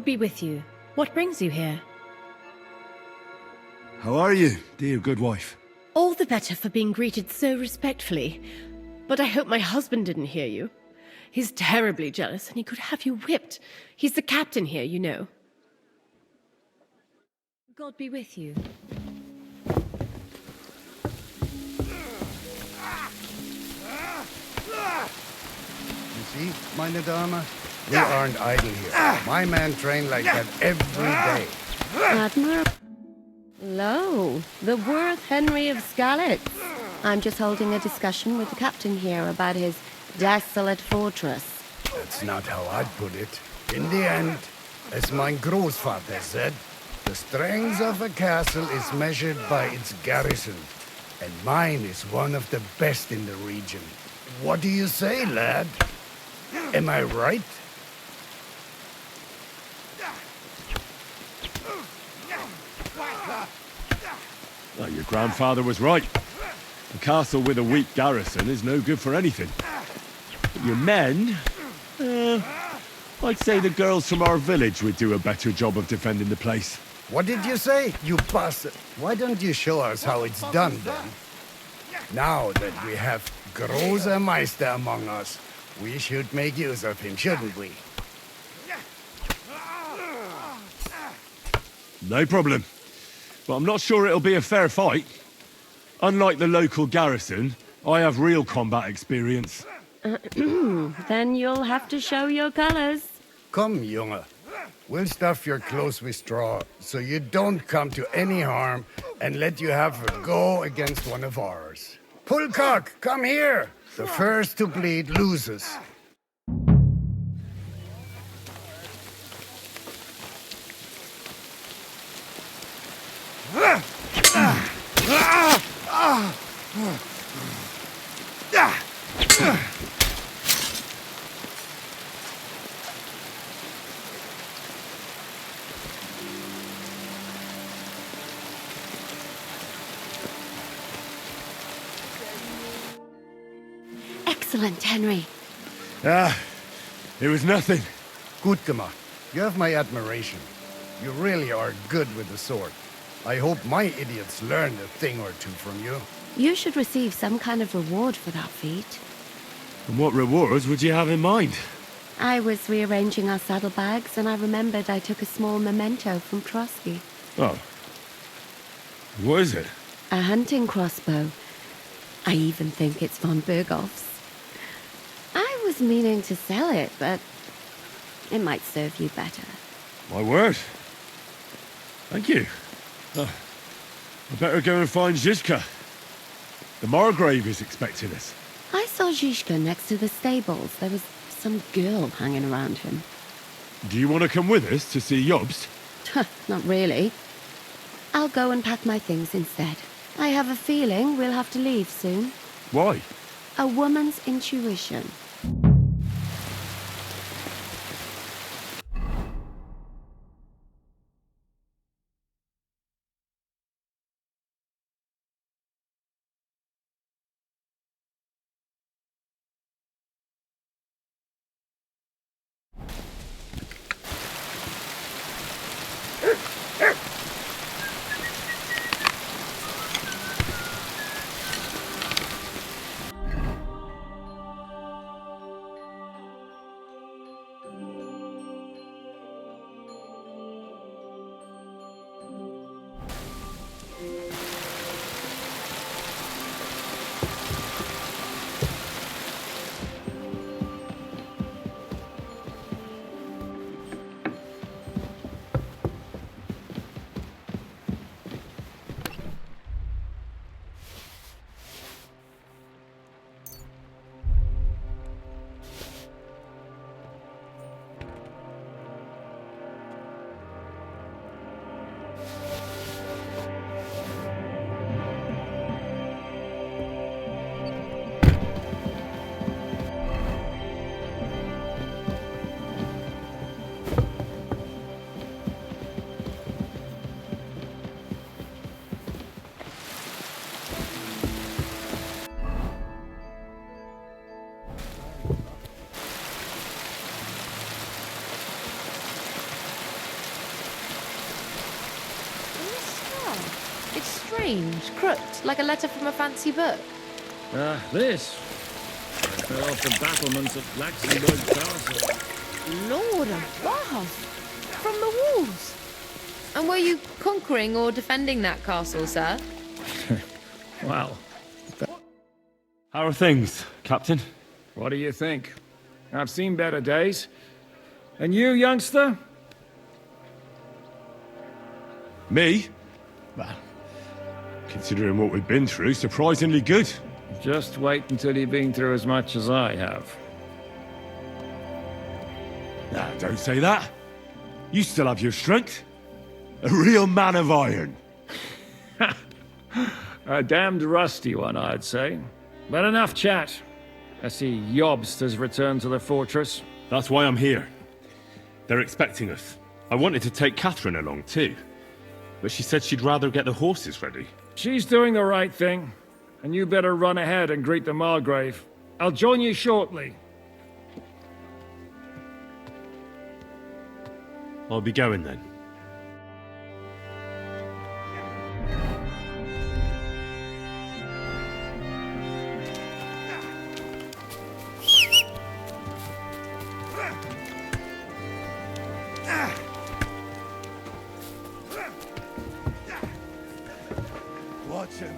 Lord be with you. What brings you here? How are you, dear good wife? All the better for being greeted so respectfully. But I hope my husband didn't hear you. He's terribly jealous, and he could have you whipped. He's the captain here, you know. God be with you. You see, meine Dame? We aren't idle here. My men train like that every day. Admiral. Lo, the worth Henry of Skalitz. I'm just holding a discussion with the captain here about his desolate fortress. That's not how I'd put it. In the end, as my Großvater said, the strength of a castle is measured by its garrison. And mine is one of the best in the region. What do you say, lad? Am I right? Well, your grandfather was right. A castle with a weak garrison is no good for anything. But your men... I'd say the girls from our village would do a better job of defending the place. What did you say, you bastard? Why don't you show us how it's done, then? Now that we have Großer Meister among us, we should make use of him, shouldn't we? No problem. But I'm not sure it'll be a fair fight. Unlike the local garrison, I have real combat experience. Then you'll have to show your colors. Come, Junge. We'll stuff your clothes with straw, so you don't come to any harm, and let you have a go against one of ours. Pullcock, come here! The first to bleed loses. Excellent, Henry. It was nothing. Gut gemacht. You have my admiration. You really are good with the sword. I hope my idiots learned a thing or two from you. You should receive some kind of reward for that feat. And what rewards would you have in mind? I was rearranging our saddlebags, and I remembered I took a small memento from Trotsky. Oh. What is it? A hunting crossbow. I even think it's von Berghoff's. I was meaning to sell it, but it might serve you better. My word. Thank you. I better go and find Zizka. The Margrave is expecting us. I saw Zizka next to the stables. There was some girl hanging around him. Do you want to come with us to see Jobst? Not really. I'll go and pack my things instead. I have a feeling we'll have to leave soon. Why? A woman's intuition. strange, crooked, like a letter from a fancy book. This. I fell off the battlements at Laxenburg Castle. Lord above! From the walls! And were you conquering or defending that castle, sir? Well, How are things, Captain? what do you think? I've seen better days. And you, youngster? Me? Well, considering what we've been through, surprisingly good. Just wait until you've been through as much as I have. Nah, don't say that. You still have your strength. A real man of iron. A damned rusty one, I'd say. But enough chat. I see Jobst has returned to the fortress. That's why I'm here. They're expecting us. I wanted to take Catherine along too, but she said she'd rather get the horses ready. She's doing the right thing. And you better run ahead and greet the Margrave. I'll join you shortly. I'll be going then. Watch him.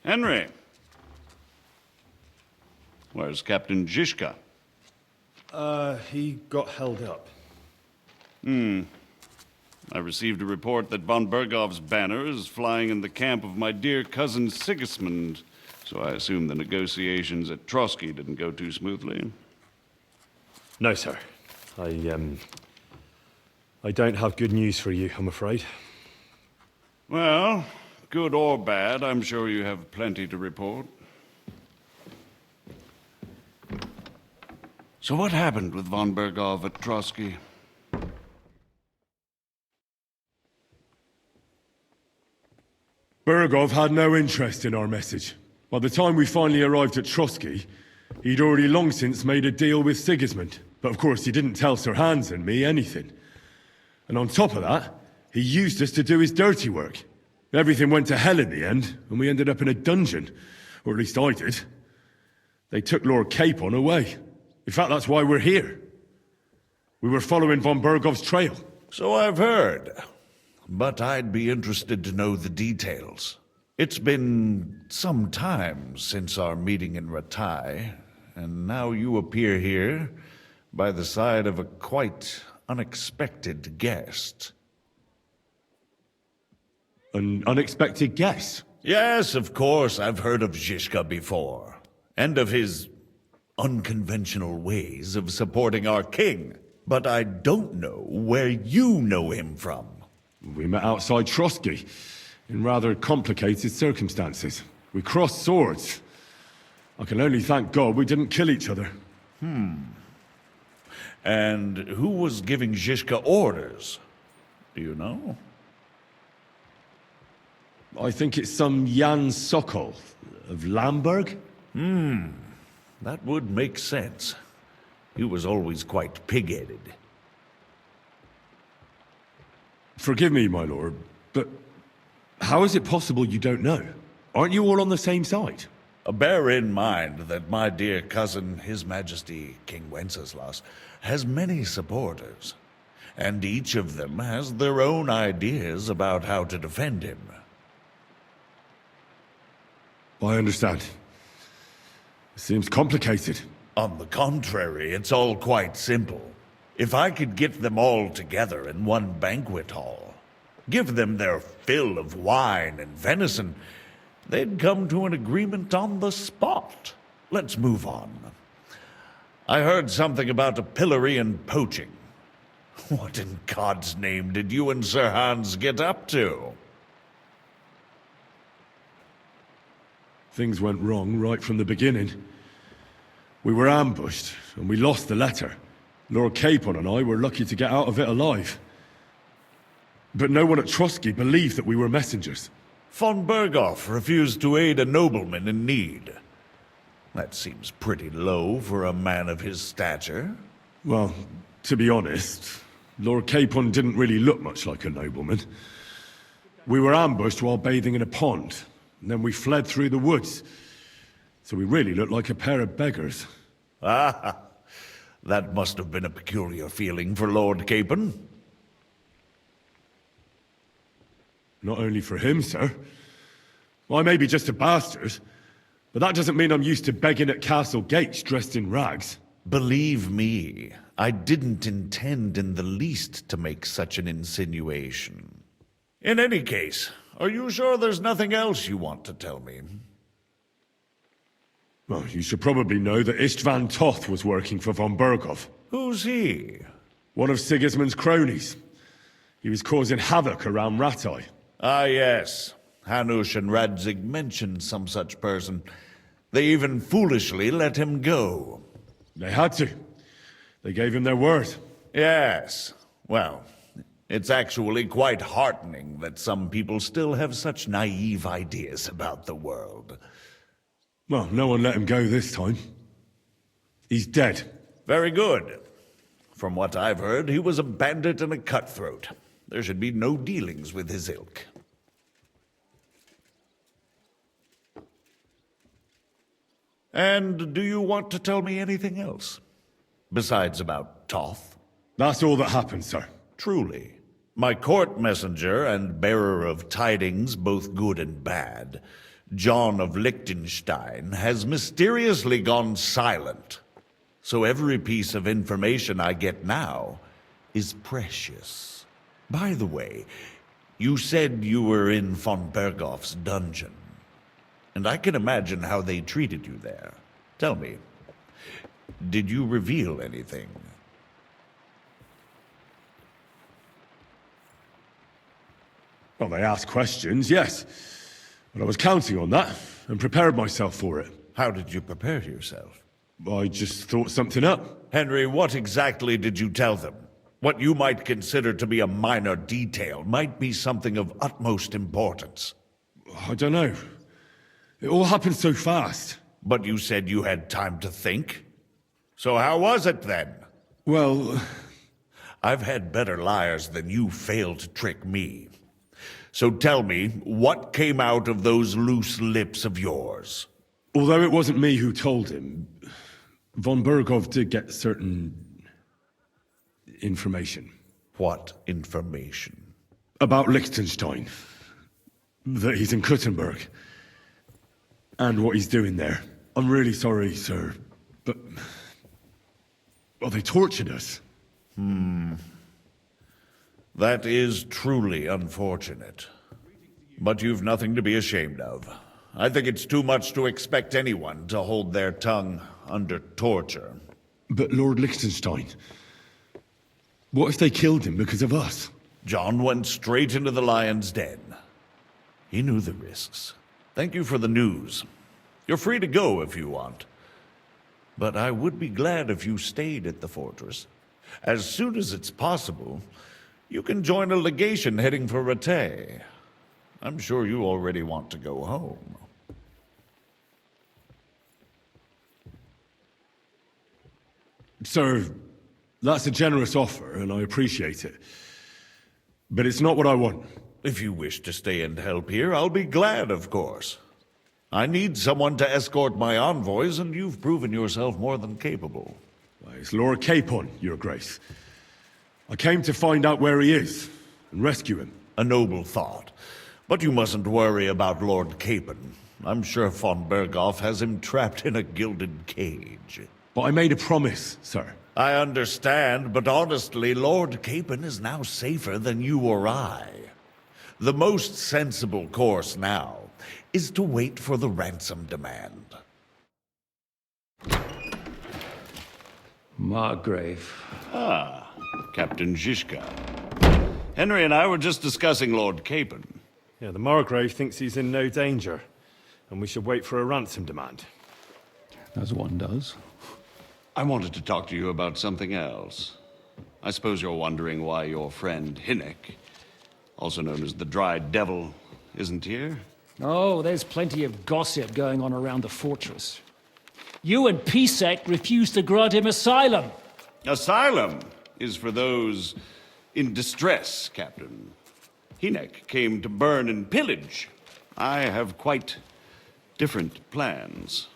Henry. Where's Captain Zizka? He got held up. I received a report that von Bergov's banner is flying in the camp of my dear cousin Sigismund, so I assume the negotiations at Trotsky didn't go too smoothly. No, sir. I don't have good news for you, I'm afraid. Well, good or bad, I'm sure you have plenty to report. So what happened with von Bergov at Trotsky? Bergov had no interest in our message. By the time we finally arrived at Trotsky, he'd already long since made a deal with Sigismund. But of course, he didn't tell Sir Hans and me anything. And on top of that, he used us to do his dirty work. Everything went to hell in the end, and we ended up in a dungeon. Or at least I did. They took Lord Capon away. In fact, that's why we're here. We were following von Bergov's trail. So I've heard. But I'd be interested to know the details. It's been some time since our meeting in Ratai, and now you appear here by the side of a quite unexpected guest. An unexpected guess. Yes, of course, I've heard of Zizka before, and of his unconventional ways of supporting our king. But I don't know where you know him from. We met outside Trotsky, in rather complicated circumstances. We crossed swords. I can only thank God we didn't kill each other. And who was giving Zizka orders? Do you know? I think it's some Jan Sokol of Lamberg. That would make sense. He was always quite pig-headed. Forgive me, my lord, but how is it possible you don't know? Aren't you all on the same side? Bear in mind that my dear cousin, His Majesty King Wenceslas, has many supporters, and each of them has their own ideas about how to defend him. I understand. It seems complicated. On the contrary, it's all quite simple. If I could get them all together in one banquet hall, give them their fill of wine and venison, they'd come to an agreement on the spot. Let's move on. I heard something about a pillory and poaching. What in God's name did you and Sir Hans get up to? Things went wrong right from the beginning. We were ambushed, and we lost the letter. Lord Capon and I were lucky to get out of it alive. But no one at Trotsky believed that we were messengers. Von Berghoff refused to aid a nobleman in need. That seems pretty low for a man of his stature. Well, to be honest, Lord Capon didn't really look much like a nobleman. We were ambushed while bathing in a pond, and then we fled through the woods. So we really looked like a pair of beggars. Ah, that must have been a peculiar feeling for Lord Capon. Not only for him, sir. I may be just a bastard, but that doesn't mean I'm used to begging at castle gates dressed in rags. Believe me, I didn't intend in the least to make such an insinuation. In any case, are you sure there's nothing else you want to tell me? Well, you should probably know that Istvan Toth was working for von Berghoff. Who's he? One of Sigismund's cronies. He was causing havoc around Ratai. Ah, yes. Hanush and Radzig mentioned some such person. They even foolishly let him go. They had to. They gave him their word. Yes. Well, it's actually quite heartening that some people still have such naive ideas about the world. Well, no one let him go this time. He's dead. Very good. From what I've heard, he was a bandit and a cutthroat. There should be no dealings with his ilk. And do you want to tell me anything else? Besides about Toth? That's all that happened, sir. Truly. My court messenger and bearer of tidings, both good and bad, John of Liechtenstein, has mysteriously gone silent. So every piece of information I get now is precious. By the way, you said you were in von Berghoff's dungeon. And I can imagine how they treated you there. Tell me, did you reveal anything? Well, they asked questions, yes. But I was counting on that, and prepared myself for it. How did you prepare yourself? I just thought something up. Henry, what exactly did you tell them? What you might consider to be a minor detail might be something of utmost importance. I don't know. It all happened so fast. But you said you had time to think? So how was it then? Well, I've had better liars than you fail to trick me. So tell me, what came out of those loose lips of yours? although it wasn't me who told him, von Berghoff did get certain information. What information? About Liechtenstein. That he's in Kuttenberg. And what he's doing there. I'm really sorry, sir, but... well, they tortured us. That is truly unfortunate. But you've nothing to be ashamed of. I think it's too much to expect anyone to hold their tongue under torture. But Lord Liechtenstein... what if they killed him because of us? John went straight into the lion's den. He knew the risks. Thank you for the news. You're free to go if you want. But I would be glad if you stayed at the fortress. As soon as it's possible, you can join a legation heading for Rattay. I'm sure you already want to go home. Sir, that's a generous offer, and I appreciate it. But it's not what I want. If you wish to stay and help here, I'll be glad, of course. I need someone to escort my envoys, and you've proven yourself more than capable. Why, it's Lord Capon, Your Grace. I came to find out where he is, and rescue him. A noble thought. But you mustn't worry about Lord Capon. I'm sure von Berghoff has him trapped in a gilded cage. But I made a promise, sir. I understand, but honestly, Lord Capon is now safer than you or I. The most sensible course now is to wait for the ransom demand. Margrave. Ah, Captain Zizka. Henry and I were just discussing Lord Capon. Yeah, the Margrave thinks he's in no danger, and we should wait for a ransom demand. As one does. I wanted to talk to you about something else. I suppose you're wondering why your friend Hinnek, also known as the Dried Devil, isn't here? Oh, there's plenty of gossip going on around the fortress. You and Pisek refused to grant him asylum. Asylum is for those in distress, Captain. Hinek came to burn and pillage. I have quite different plans.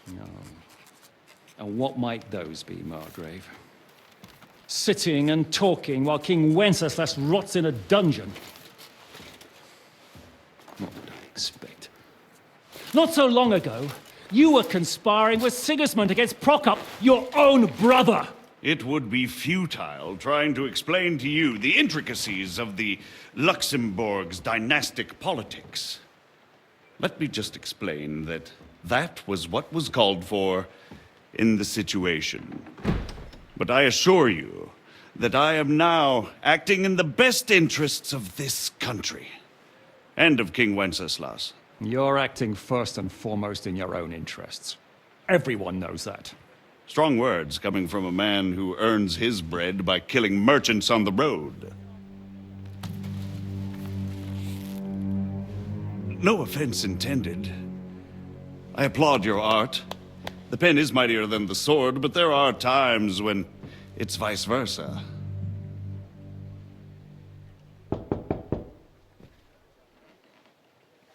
And what might those be, Margrave? Sitting and talking while King Wenceslas rots in a dungeon. What would I expect? Not so long ago, you were conspiring with Sigismund against Prokop, your own brother! It would be futile trying to explain to you the intricacies of the Luxembourg's dynastic politics. Let me just explain that that was what was called for in the situation. But I assure you that I am now acting in the best interests of this country and of King Wenceslas. You're acting first and foremost in your own interests. Everyone knows that. Strong words coming from a man who earns his bread by killing merchants on the road. No offense intended. I applaud your art. The pen is mightier than the sword, but there are times when it's vice versa.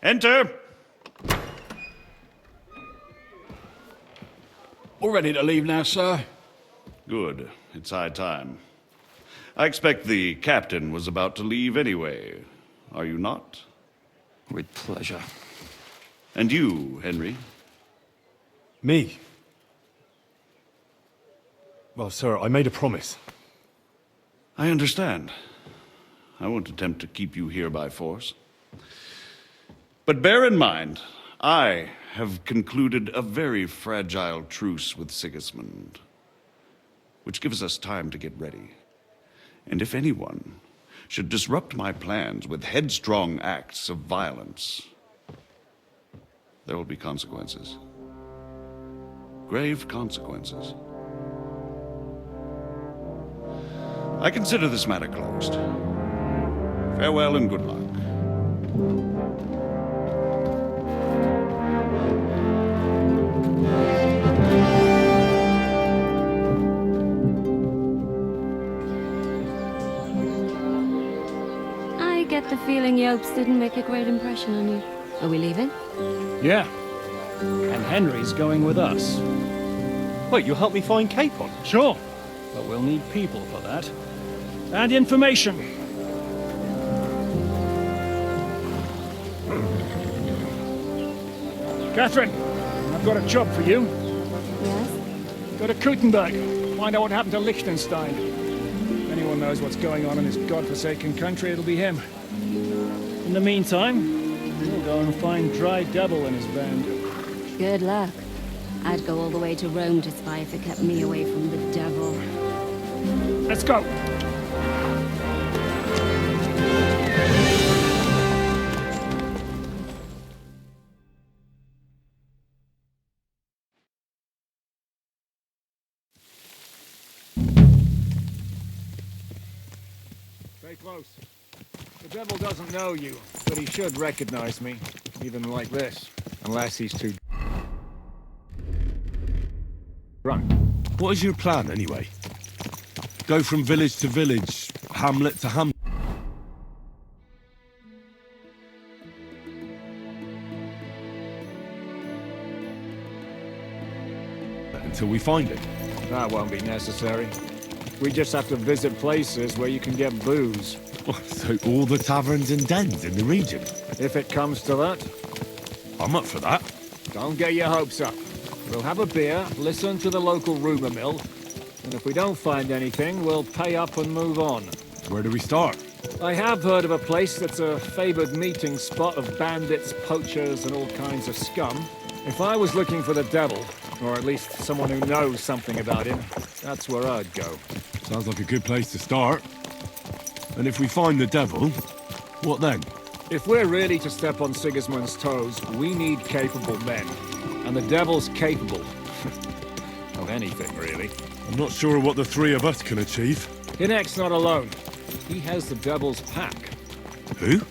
Enter! We're ready to leave now, sir. Good. It's high time. I expect the captain was about to leave anyway. Are you not? With pleasure. And you, Henry? Me? Well, sir, I made a promise. I understand. I won't attempt to keep you here by force. But bear in mind, I have concluded a very fragile truce with Sigismund, which gives us time to get ready. And if anyone should disrupt my plans with headstrong acts of violence, there will be consequences. Grave consequences. I consider this matter closed. Farewell and good luck. I get the feeling Yopes didn't make a great impression on you. Are we leaving? Yeah. And Henry's going with us. Wait, you'll help me find Capon? Sure. But we'll need people for that. And information. Catherine, I've got a job for you. Yes? Go to Kuttenberg. Find out what happened to Liechtenstein. If anyone knows what's going on in this godforsaken country, it'll be him. In the meantime, we'll go and find Dry Devil and his band. Good luck. I'd go all the way to Rome to spy if it kept me away from the devil. Let's go! Stay close. The devil doesn't know you, but he should recognize me, even like this, unless he's too drunk. What is your plan, anyway? Go from village to village, hamlet to hamlet? Until we find it. That won't be necessary. We just have to visit places where you can get booze. So all the taverns and dens in the region? If it comes to that. I'm up for that. Don't get your hopes up. We'll have a beer, listen to the local rumor mill, and if we don't find anything, we'll pay up and move on. Where do we start? I have heard of a place that's a favored meeting spot of bandits, poachers, and all kinds of scum. If I was looking for the devil, or at least someone who knows something about him, that's where I'd go. Sounds like a good place to start. And if we find the devil, what then? If we're really to step on Sigismund's toes, we need capable men. And the devil's capable of anything, really. I'm not sure what the three of us can achieve. Hinek's not alone. He has the devil's pack. Who?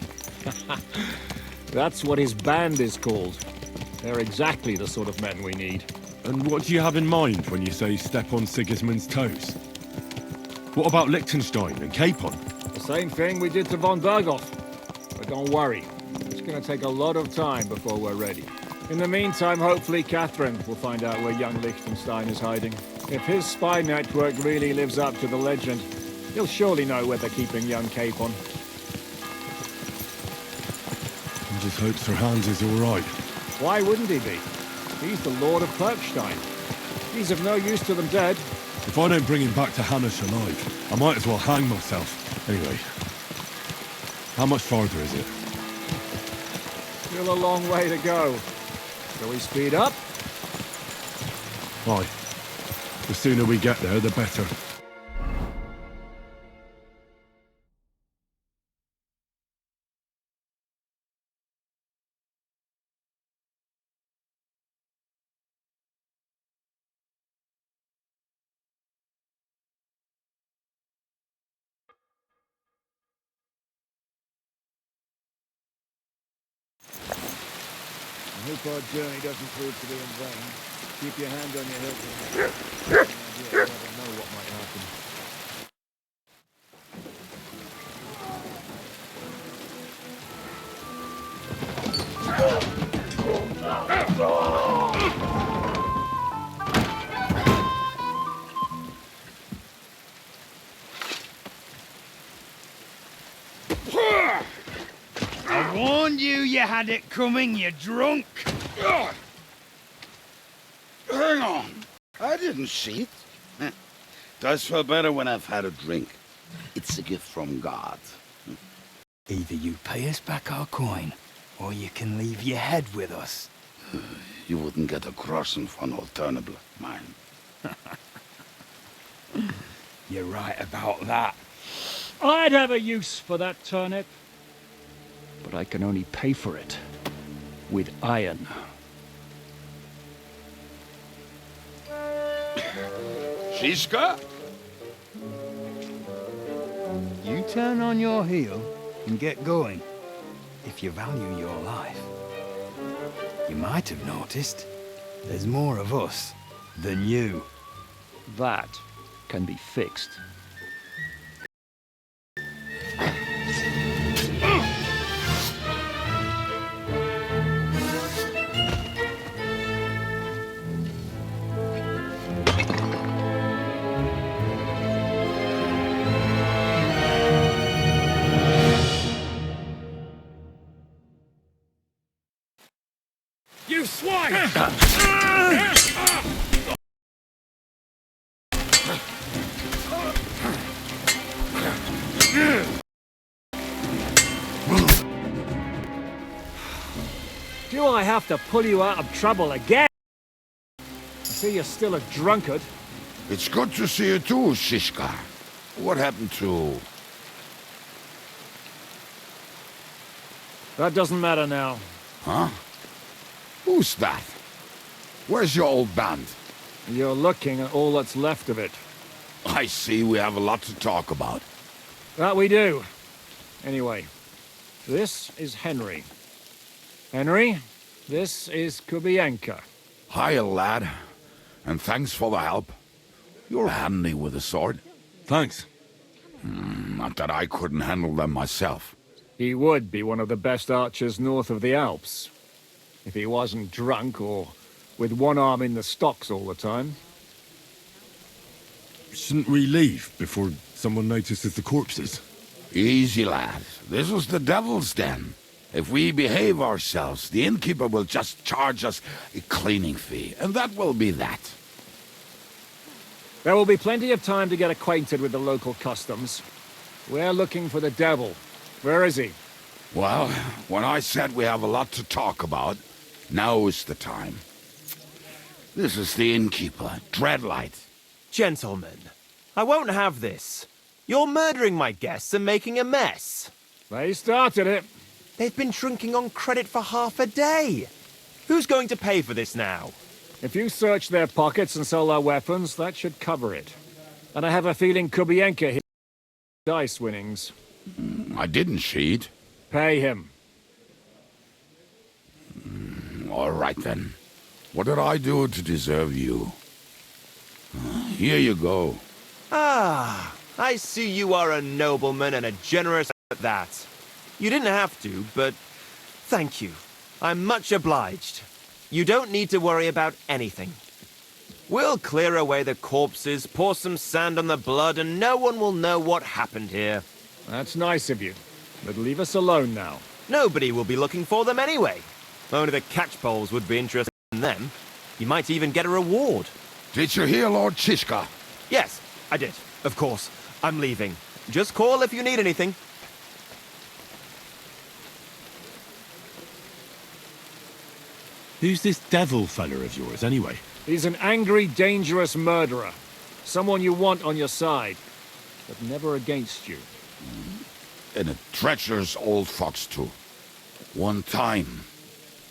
That's what his band is called. They're exactly the sort of men we need. And what do you have in mind when you say step on Sigismund's toes? What about Liechtenstein and Capon? The same thing we did to von Berghoff. But don't worry, it's going to take a lot of time before we're ready. In the meantime, hopefully Catherine will find out where young Liechtenstein is hiding. If his spy network really lives up to the legend, he'll surely know where they're keeping young Capon. I just hope Sir Hans is all right. Why wouldn't he be? He's the Lord of Kirkstein. He's of no use to them dead. If I don't bring him back to Hanish alive, I might as well hang myself. Anyway, how much farther is it? Still a long way to go. Shall we speed up? Aye. The sooner we get there, the better. I hope our journey doesn't prove to be in vain. Keep your hand on your hilt. You never know what might happen. I warned you had it coming, you drunk. Hang on. I didn't see it. Does feel better when I've had a drink. It's a gift from God. Either you pay us back our coin, or you can leave your head with us. You wouldn't get a crossing for an alternative, mine. You're right about that. I'd have a use for that turnip. But I can only pay for it with iron. Shiska? You turn on your heel and get going. If you value your life. You might have noticed there's more of us than you. That can be fixed. You swine! Do I have to pull you out of trouble again? I see you're still a drunkard. It's good to see you too, Shiska. What happened to... That doesn't matter now. Huh? Who's that? Where's your old band? You're looking at all that's left of it. I see we have a lot to talk about. That we do. Anyway, this is Henry. Henry, this is Kubienka. Hiya, lad. And thanks for the help. You're handy with a sword. Thanks. Not that I couldn't handle them myself. He would be one of the best archers north of the Alps. If he wasn't drunk or with one arm in the stocks all the time. Shouldn't we leave before someone notices the corpses? Easy, lad. This was the devil's den. If we behave ourselves, the innkeeper will just charge us a cleaning fee, and that will be that. There will be plenty of time to get acquainted with the local customs. We're looking for the devil. Where is he? Well, when I said we have a lot to talk about, now is the time. This is the innkeeper, Dreadlight. Gentlemen, I won't have this. You're murdering my guests and making a mess. They started it. They've been drinking on credit for half a day. Who's going to pay for this now? If you search their pockets and sell their weapons, that should cover it. And I have a feeling Kubienka hit dice winnings. I didn't cheat. Pay him. All right, then. What did I do to deserve you? Here you go. Ah, I see you are a nobleman and a generous at that. You didn't have to, but thank you. I'm much obliged. You don't need to worry about anything. We'll clear away the corpses, pour some sand on the blood, and no one will know what happened here. That's nice of you. But leave us alone now. Nobody will be looking for them anyway. Only the catchpoles would be interested in them. You might even get a reward. Did you hear Lord Chishka? Yes, I did. Of course. I'm leaving. Just call if you need anything. Who's this devil fella of yours, anyway? He's an angry, dangerous murderer. Someone you want on your side, but never against you. And a treacherous old fox, too. One time,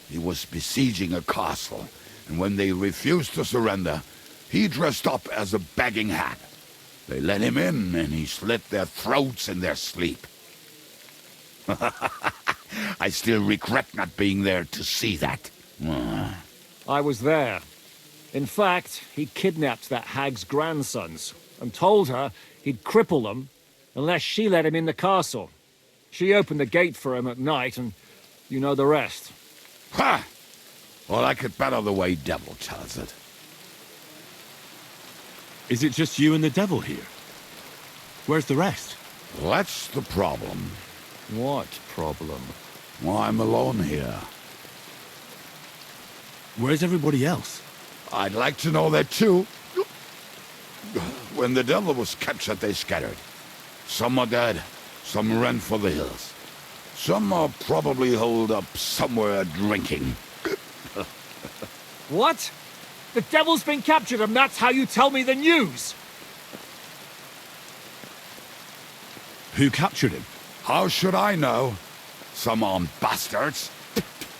he was besieging a castle, and when they refused to surrender, he dressed up as a begging hag. They let him in, and he slit their throats in their sleep. I still regret not being there to see that. I was there. In fact, he kidnapped that hag's grandsons and told her he'd cripple them unless she let him in the castle. She opened the gate for him at night, and you know the rest. Ha! Well, I could better the way Devil tells it. Is it just you and the devil here? Where's the rest? That's the problem. What problem? Well, I'm alone here. Where's everybody else? I'd like to know that too. When the devil was captured, they scattered. Some are dead, some ran for the hills. Some are probably holed up somewhere drinking. What? The devil's been captured and that's how you tell me the news? Who captured him? How should I know? Some armed bastards.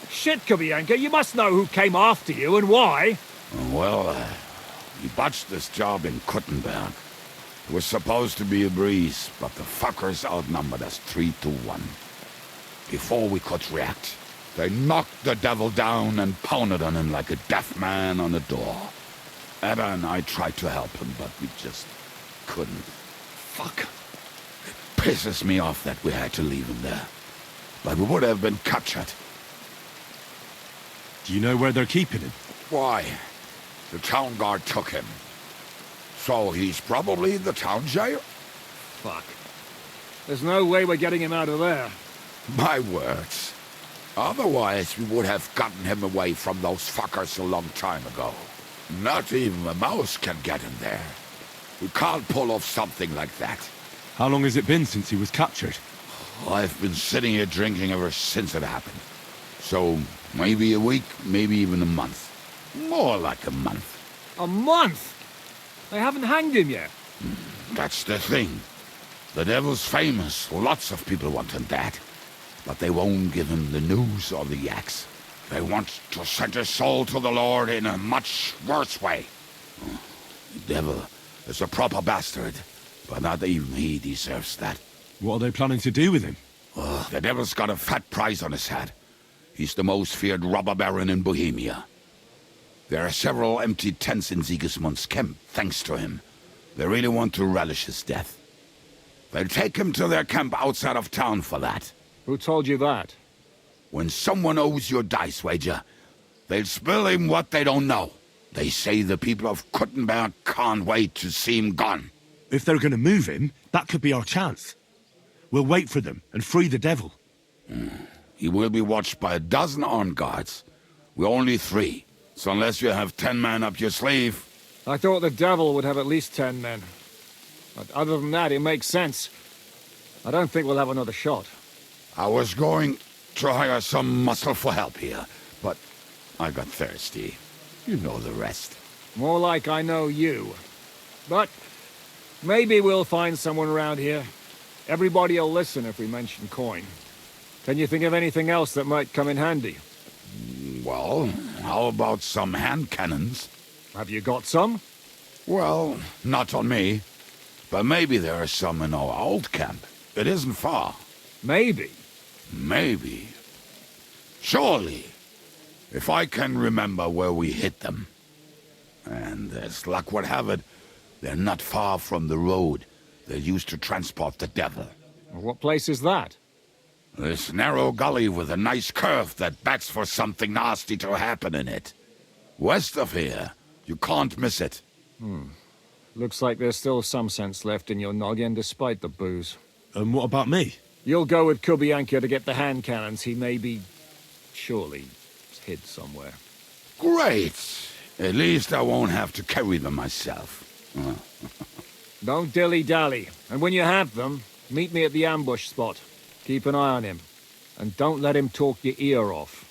Shit, Kabianka, you must know who came after you and why. Well, we botched this job in Kuttenberg. It was supposed to be a breeze, but the fuckers outnumbered us 3-1. Before we could react, they knocked the devil down and pounded on him like a deaf man on a door. Ada and I tried to help him, but we just couldn't. Fuck. It pisses me off that we had to leave him there. But we would have been captured. Do you know where they're keeping him? Why? The town guard took him. So he's probably the town jail? Fuck. There's no way we're getting him out of there. My words. Otherwise, we would have gotten him away from those fuckers a long time ago. Not even a mouse can get him there. We can't pull off something like that. How long has it been since he was captured? I've been sitting here drinking ever since it happened. So, maybe a week, maybe even a month. More like a month. A month? They haven't hanged him yet. That's the thing. The devil's famous. Lots of people want him dead. But they won't give him the news or the axe. They want to send his soul to the Lord in a much worse way. The devil is a proper bastard, but not even he deserves that. What are they planning to do with him? The devil's got a fat price on his head. He's the most feared robber baron in Bohemia. There are several empty tents in Sigismund's camp, thanks to him. They really want to relish his death. They'll take him to their camp outside of town for that. Who told you that? When someone owes you a dice wager, they'll spill him what they don't know. They say the people of Kuttenberg can't wait to see him gone. If they're going to move him, that could be our chance. We'll wait for them and free the devil. He will be watched by a dozen armed guards. We're only 3, so unless you have 10 men up your sleeve... I thought the devil would have at least 10 men. But other than that, it makes sense. I don't think we'll have another shot. I was going to hire some muscle for help here, but I got thirsty. You know the rest. More like I know you. But maybe we'll find someone around here. Everybody will listen if we mention coin. Can you think of anything else that might come in handy? Well, how about some hand cannons? Have you got some? Well, not on me. But maybe there are some in our old camp. It isn't far. Maybe. Maybe. Surely. If I can remember where we hit them. And as luck would have it, they're not far from the road they used to transport the devil. What place is that? This narrow gully with a nice curve that backs for something nasty to happen in it. West of here, you can't miss it. Looks like there's still some sense left in your noggin despite the booze. And what about me? You'll go with Kubianka to get the hand cannons. He may be... surely hid somewhere. Great! At least I won't have to carry them myself. Don't dilly-dally. And when you have them, meet me at the ambush spot. Keep an eye on him. And don't let him talk your ear off.